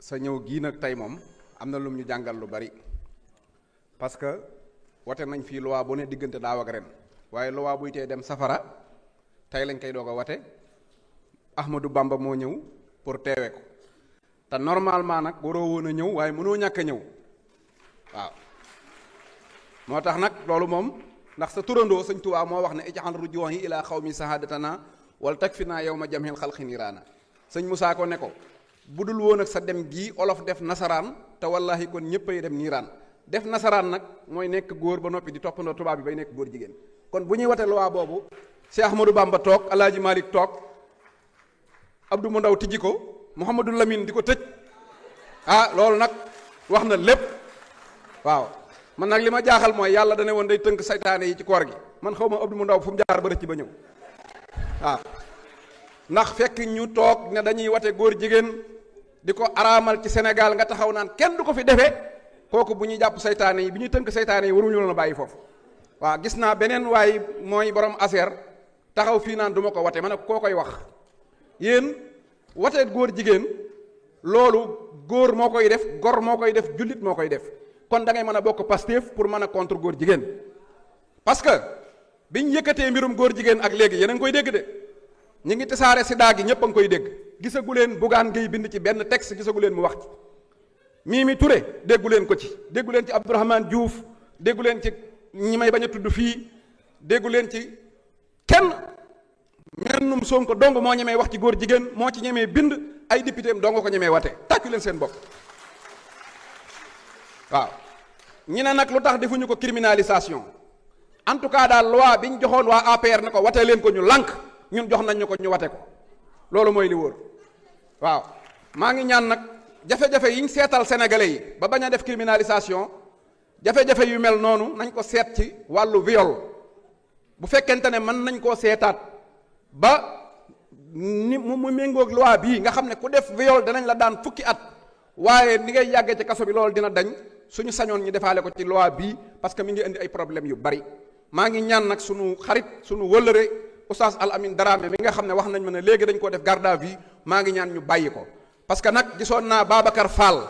sa ñëw gii nag tey moom am na lum ñu jàngal lu bari parce que wate nañ fii loi bu ne diggante daaw ak ren waaye loi buy tee dem safara tey lañ koy doog a wate Ahmadou Bamba moo ñëw pour teewe ko te normalement nag waroo woon a ñëw waaye mënoo ñàkk a ñëw waaw moo tax nag loolu moom ndax sa turandoo sëñ Tuubaa moo wax ne ij'al rujuuhi ilaa xawmi sahadatana wal takfina yawma jamhil xalqi niiraana sëñ Musaa ko ne ko bu dul woon ak sa dem gii olof def nasaraan te wallahi kon ñëppay dem niiraan def nasaraan nag mooy nekk góor ba noppi di toppandoo tubaab bi bay nekk góor jigéen kon bu ñuy wate loi boobu Cheikh Ahmadou Bamba toog Alaaji Malik toog Abdou mu ndaw tijji ko Mouhamadou Lamine di ko tëj loolu nag wax na lépp waaw man nag li ma jaaxal mooy yàlla dane woon day tënk saytaane yi ci koor gi man xaw ma Abdou mu ndaw fu mu jaar ba rëcc ba ñëw waaw ndax fekk ñu toog ne dañuy wate góor jigéen di ko araamal ci Sénégal nga taxaw naan kenn du ko fi defee kooku bu ñuy jàpp saytaane yi bi ñuy tënk saytaane yi waruñu loon a bàyyi foofu waaw gis naa beneen waay mooy borom affaire taxaw fii naan du ma ko wate ma ne koo koy wax yéen wate góor jigéen loolu góor moo koy def gor moo koy def jullit moo koy def kon da ngay mën a bokk Pastef pour mën a contre góor jigéen parce que biñ yëkkatee mbirum góor jigéen ak léegi yéen a ngi koy dégg de ñu ngi tasaare sida gi ñëpp a ngi koy dégg gisagu leen Bougane Gueye bind ci benn texte gisagu leen mu wax ci Mimi Touré déggu leen ko ci déggu leen ci Abdourahmane Diouf déggu leen ci ñi may bañ a tudd fii déggu leen ci kenn mennum Sonko dong moo ñemee wax ci góor jigéen moo ci ñemee bind ay député am dong ko ñemee wate tàccu leen seen bopp waaw ñi ne nag lu tax defuñu ko criminalisation en tout cas daal loi bi ñu joxoon waa APR ne ko wate leen ko ñu lànk ñun jox nañ ñu ko ñu wate ko loolu mooy li wóor waaw maa ngi ñaan nag jafe-jafe yi ñu seetal sénégalais yi ba bañ a def criminalisation jafe-jafe yu mel noonu nañ ko seet ci wàllu viol bu fekkente ne mën nañ koo seetaat ba ni mu méngoog loi bii nga xam ne ku def viol danañ la daan fukki at waaye ni ngay yàggee ci kaso bi loolu dina dañ suñu sañoon ñu defaale ko ci loi bii parce que mi ngi indi ay problèmes yu bari maa ngi ñaan nag suñu xarit suñu wëllëre Oustaz Al Amine Dramé mi nga xam ne wax nañ ma ne léegi dañ koo def garde à vue maa ngi ñaan ñu bàyyi ko parce que nag gisoon naa Babacar Fall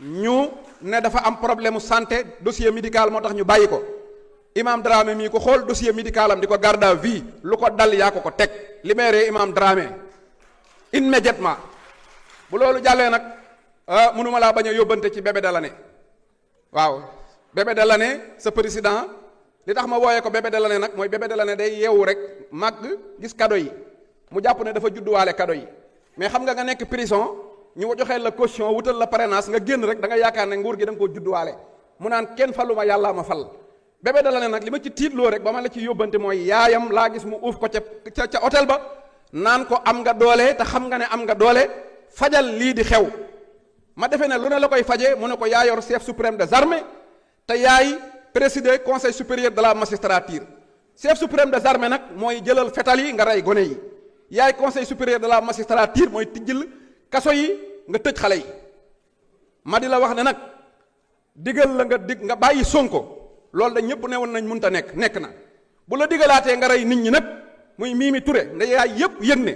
ñu ne dafa am problème santé dossier médical moo tax ñu bàyyi ko Imam Dramé mii ko xool dossier médical am di ko garde à vue lu ko dal yaa ko teg libéré Imam Dramé immédiatement bu loolu jàllee nag mënuma laa bañ a yóbbante ci Bébé Delané waaw Bébé Delané sa président li tax ma wooyee ko Bébé Delané nag mooy Bébé Delané day yeewu rek màgg gis cadeau yi mu jàpp ne dafa judduwaale cadeau yi mais xam nga nekk prison ñu joxee la caution wutal la parrainage nga génn rek da nga yaakaar ne nguur gi da nga koo judduwaale mu naan kenn faluma yàllaa ma fal Bébé Delané nag li ma ci tiitloo rek ba ma la ci yóbbante mooy yaayam laa gis mu uuf ko ca hôtel ba naan ko am nga doole te xam nga ne am nga doole fajal lii di xew ma defee ne lu ne la koy faje mu ne ko yaa yor chef suprême des armées te yaay présider conseil supérieur de la magistrature chef suprême des armées nag mooy jëlal fetal yi nga rey gone yi yaay conseil supérieur de la magistrature mooy tijjil kaso yi nga tëj xale yi ma di la wax ne nag digal la nga bàyyi Sonko loolu da ñëpp ne woon nañ mënta nekk na bu la digalaatee nga rey nit ñi nag muy Mimi Touré nga yaay yëpp yëg ne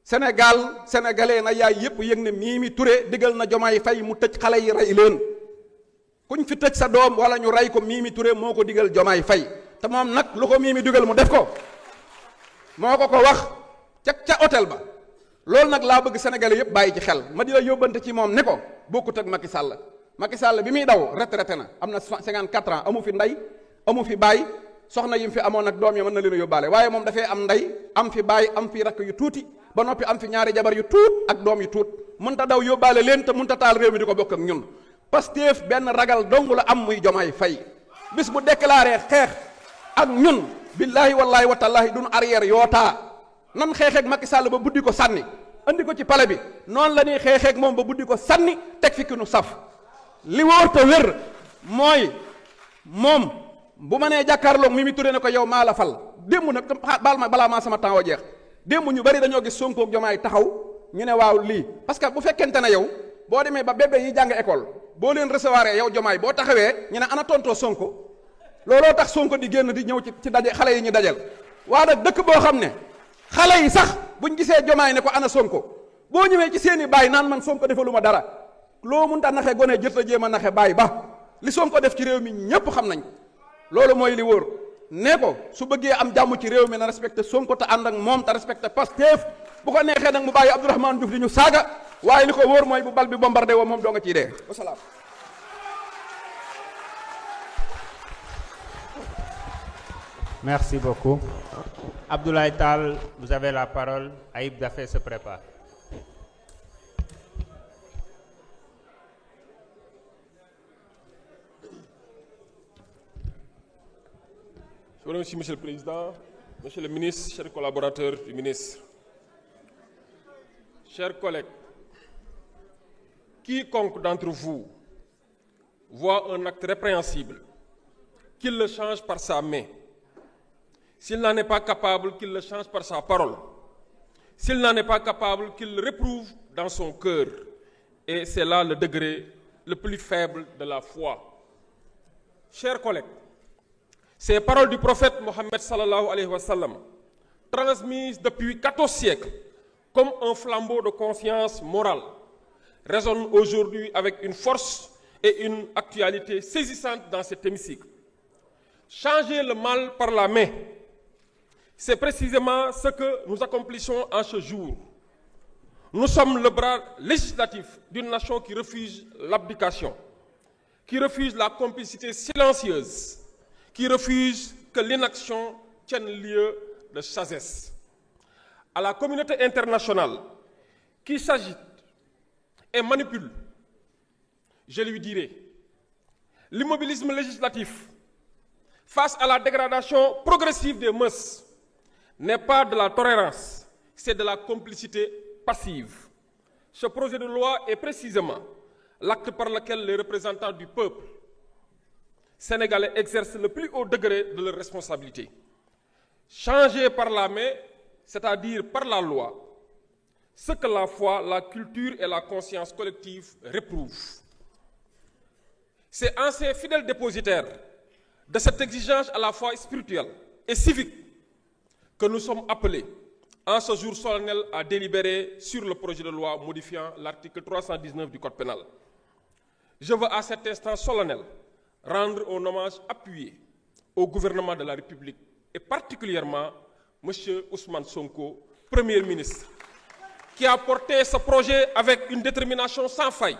sénégalais na yaay yëpp yëg ne Mimi Touré digal na Diomaye Faye mu tëj xale yi rey leen kuñ fi tëj sa doom wala ñu rey ko Mimi Touré moo ko digal Diomaye Faye te moom nag lu ko Mimi digal mu def ko moo ko wax ca hôtel ba loolu nag laa bëgg sénégalais yëpp bàyyi ci xel ma di la yóbbante ci moom ne ko bokkut ak Macky Sall bi muy daw retraité na am na 54 ans amu fi ndey amu fi baay soxna yi mu fi amoon ak doom yi mën na leen a yóbbaale waaye moom dafay am ndey am fi baay am fi rakk yu tuuti ba noppi am fi ñaari jabar yu tuut ak doom yu tuut mënta daw yóbbaale leen te mënta taal réew mi di ko bokk ak ñun Pastef benn ragal dong la am muy Diomaye Faye bis bu déclaré xeex ak ñun billaahi wallaahi wa tallaahi duñu arrière yootaa nan xeexeeg Macky Sall ba buddi ko sànni andi ko ci palais bi noonu la ñuy xeexeeg moom ba buddi ko sànni teg fi ki nu saf li wóor te wér mooy moom bu ma nee jàkkaarloog Mimi Touré ne ko yow maa la fal démb nag baal ma balaa maa sama temps wa jeex démb ñu bari dañoo gis Sonko ak Diomaye taxaw ñu ne waaw lii parce que bu fekkente ne yow boo demee ba bébé yi jàng école boo leen recevoir yow Diomaye boo taxawee ñu ne ana tontoo Sonko looloo tax Sonko di génn di ñëw ci daje xale yi ñu dajal waa nag dëkk boo xam ne xale yi sax buñ gisee Diomaye ne ko ana Sonko boo ñëwee ci seeni baay naan man Sonko defaluma dara loo mënta naxe gone jërta jéem a naxe bàyyi ba li Sonko def ci réew mi ñépp xam nañ loolu mooy li wóor nee ko su bëggee am jàmm ci réew mi na respecté Sonko te ànd ak moom te respecté Pastef bu ko neexee nag mu bàyyi Abdourahmane Diouf di ñu saaga waaye li ko wóor mooy bu bal bi bombardé woo moom doo nga ciy dee wasalaam. Merci beaucoup. Abdoulaye Tall, vous avez la parole. Aïb Dafé se prépare. Je vous remercie, Monsieur le Président, Monsieur le Ministre, chers collaborateurs du ministre. Chers collègues, quiconque d'entre vous voit un acte répréhensible, qu'il le change par sa main. S'il n'en est pas capable, qu'il le change par sa parole. S'il n'en est pas capable, qu'il le réprouve dans son cœur. Et c'est là le degré le plus faible de la foi. Chers collègues, ces paroles du prophète Mohammed sallallahu alayhi wa sallam, transmises depuis 14 siècles comme un flambeau de conscience morale, résonnent aujourd'hui avec une force et une actualité saisissante dans cet hémicycle. Changer le mal par la main, c'est précisément ce que nous accomplissons en ce jour. Nous sommes le bras législatif d'une nation qui refuse l'abdication, qui refuse la complicité silencieuse, qui refuse que l'inaction tienne lieu de sagesse. À la communauté internationale qui s'agite et manipule, je lui dirai, l'immobilisme législatif face à la dégradation progressive des mœurs n'est pas de la tolérance, c'est de la complicité passive. Ce projet de loi est précisément l'acte par lequel les représentants du peuple sénégalais exercent le plus haut degré de leur responsabilité. Changer par la main, c'est-à-dire par la loi, ce que la foi, la culture et la conscience collective réprouvent. C'est en ces fidèles dépositaires de cette exigence à la fois spirituelle et civique que nous sommes appelés en ce jour solennel à délibérer sur le projet de loi modifiant l'article 319 du Code pénal. Je veux à cet instant solennel rendre un hommage appuyé au gouvernement de la République et particulièrement M. Ousmane Sonko, Premier ministre, qui a porté ce projet avec une détermination sans faille,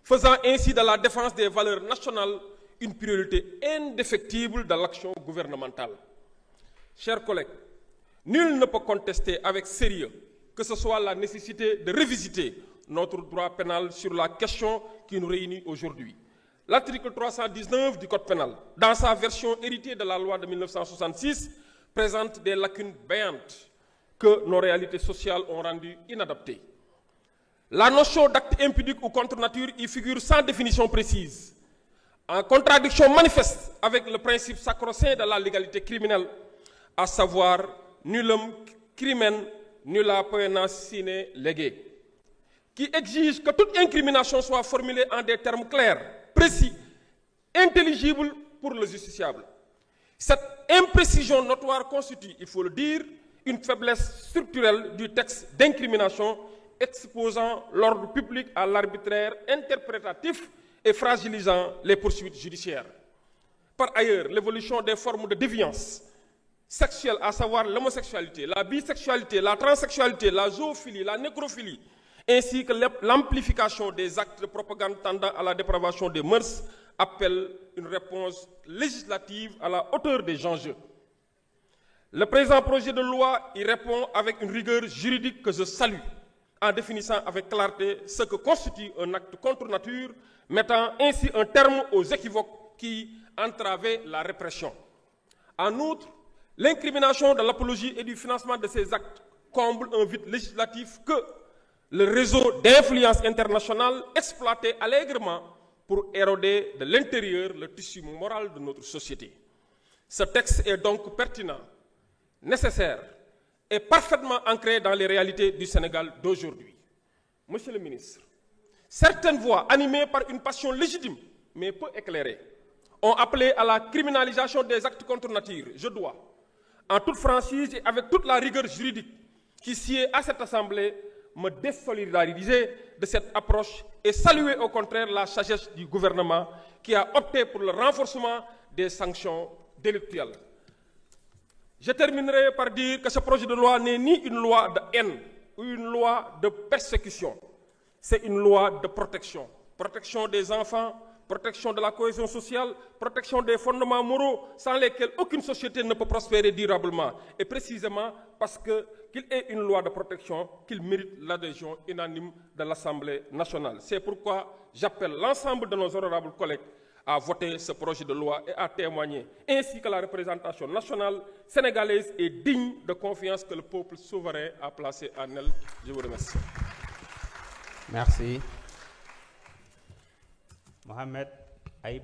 faisant ainsi de la défense des valeurs nationales une priorité indéfectible de l'action gouvernementale. Chers collègues, nul ne peut contester avec sérieux que ce soit la nécessité de revisiter notre droit pénal sur la question qui nous réunit aujourd'hui. L'article 319 du Code pénal, dans sa version héritée de la loi de 1966, présente des lacunes béantes que nos réalités sociales ont rendues inadaptées. La notion d'acte impudique ou contre nature y figure sans définition précise, en contradiction manifeste avec le principe sacro-saint de la légalité criminelle, à savoir nullum crimen nulla poena sine lege, qui exige que toute incrimination soit formulée en des termes clairs, précis, intelligibles pour le justiciable. Cette imprécision notoire constitue, il faut le dire, une faiblesse structurelle du texte d'incrimination exposant l'ordre public à l'arbitraire interprétatif et fragilisant les poursuites judiciaires. Par ailleurs, l'évolution des formes de déviance sexuelle, à savoir l'homosexualité, la bisexualité, la transsexualité, la zoophilie, la nécrophilie, ainsi que l'amplification des actes de propagande tendant à la dépravation des mœurs, appelle une réponse législative à la hauteur des enjeux. Le présent projet de loi y répond avec une rigueur juridique que je salue, en définissant avec clarté ce que constitue un acte contre nature, mettant ainsi un terme aux équivoques qui entravaient la répression. En outre, l'incrimination de l'apologie et du financement de ces actes comble un vide législatif que le réseau d'influence internationale exploitait allègrement pour éroder de l'intérieur le tissu moral de notre société. Ce texte est donc pertinent, nécessaire et parfaitement ancré dans les réalités du Sénégal d'aujourd'hui. Monsieur le ministre, certaines voix animées par une passion légitime mais peu éclairée ont appelé à la criminalisation des actes contre nature. Je dois, en toute franchise et avec toute la rigueur juridique qui sied à cette Assemblée, me désolidariser de cette approche et saluer au contraire la sagesse du gouvernement qui a opté pour le renforcement des sanctions délictuelles. Je terminerai par dire que ce projet de loi n'est ni une loi de haine ou une loi de persécution. C'est une loi de protection. Protection des enfants, protection de la cohésion sociale, protection des fondements moraux sans lesquels aucune société ne peut prospérer durablement. Et précisément parce qu'il est une loi de protection qu'il mérite l'adhésion unanime de l'Assemblée nationale. C'est pourquoi j'appelle l'ensemble de nos honorables collègues à voter ce projet de loi et à témoigner, ainsi que la représentation nationale sénégalaise est digne de confiance que le peuple souverain a placée en elle. Je vous remercie. Merci. Mohamed Aïb